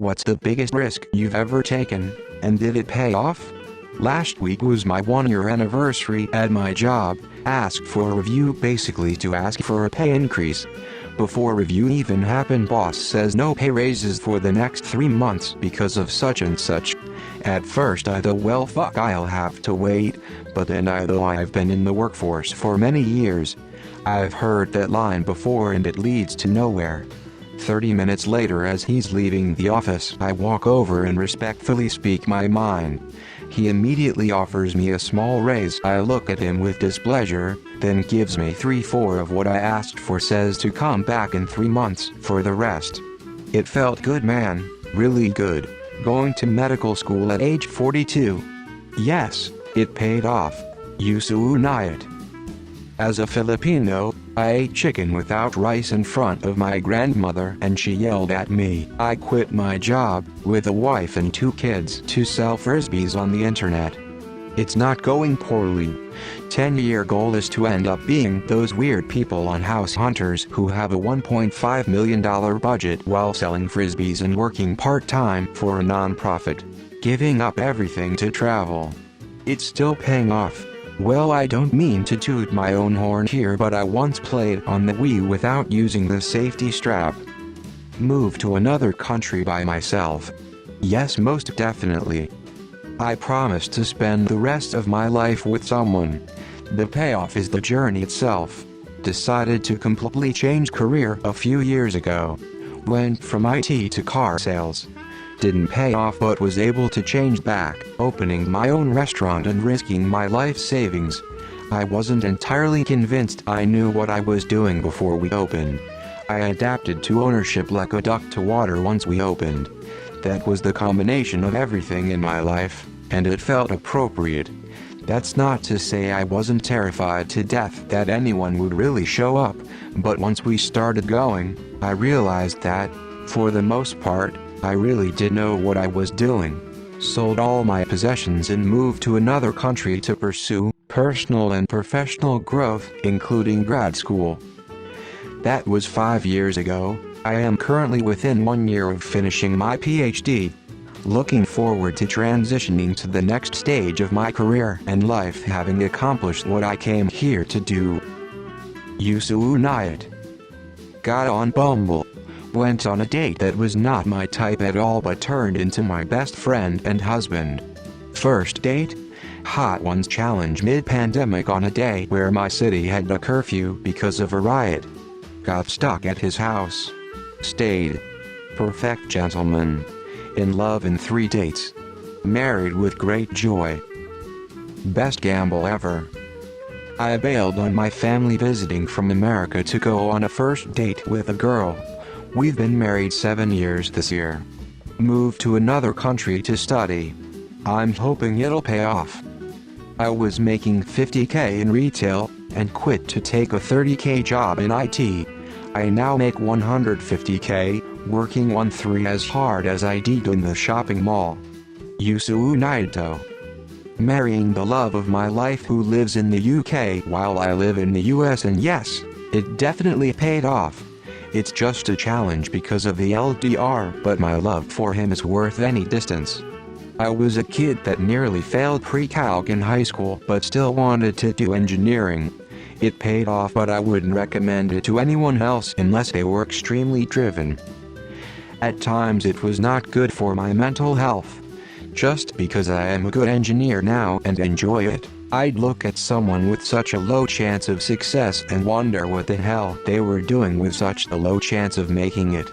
What's the biggest risk you've ever taken, and did it pay off? Last week was my 1-year anniversary at my job. Asked for a review, basically to ask for a pay increase. Before review even happened, boss says no pay raises for the next 3 months because of such and such. At first I thought, well fuck, I'll have to wait, but then I've been in the workforce for many years. I've heard that line before and it leads to nowhere. 30 minutes later, as he's leaving the office, I walk over and respectfully speak my mind. He immediately offers me a small raise. I look at him with displeasure, then gives me 3/4 of what I asked for, says to come back in 3 months for the rest. It felt good, man, really good. Going to medical school at age 42. Yes, it paid off. Yusuunayat. As a Filipino, I ate chicken without rice in front of my grandmother and she yelled at me. I quit my job, with a wife and 2 kids, to sell frisbees on the internet. It's not going poorly. 10-year goal is to end up being those weird people on House Hunters who have a $1.5 million budget while selling frisbees and working part-time for a non-profit. Giving up everything to travel. It's still paying off. Well, I don't mean to toot my own horn here, but I once played on the Wii without using the safety strap. Moved to another country by myself. Yes, most definitely. I promised to spend the rest of my life with someone. The payoff is the journey itself. Decided to completely change career a few years ago. Went from IT to car sales. Didn't pay off, but was able to change back, opening my own restaurant and risking my life savings. I wasn't entirely convinced I knew what I was doing before we opened. I adapted to ownership like a duck to water once we opened. That was the combination of everything in my life, and it felt appropriate. That's not to say I wasn't terrified to death that anyone would really show up, but once we started going, I realized that, for the most part, I really did know what I was doing. Sold all my possessions and moved to another country to pursue personal and professional growth, including grad school. That was 5 years ago. I am currently within 1 year of finishing my PhD. Looking forward to transitioning to the next stage of my career and life, having accomplished what I came here to do. Yusuunayat. Got on Bumble. Went on a date that was not my type at all but turned into my best friend and husband. First date? Hot Ones challenge mid-pandemic on a day where my city had a curfew because of a riot. Got stuck at his house. Stayed. Perfect gentleman. In love in 3 dates. Married with great joy. Best gamble ever. I bailed on my family visiting from America to go on a first date with a girl. We've been married 7 years this year. Moved to another country to study. I'm hoping it'll pay off. I was making $50K in retail, and quit to take a $30K job in IT. I now make $150K, working 1/3 as hard as I did in the shopping mall. Yusuunayat. Marrying the love of my life who lives in the UK while I live in the US, and yes, it definitely paid off. It's just a challenge because of the LDR, but my love for him is worth any distance. I was a kid that nearly failed pre-calc in high school but still wanted to do engineering. It paid off, but I wouldn't recommend it to anyone else unless they were extremely driven. At times it was not good for my mental health. Just because I am a good engineer now and enjoy it, I'd look at someone with such a low chance of success and wonder what the hell they were doing with such a low chance of making it.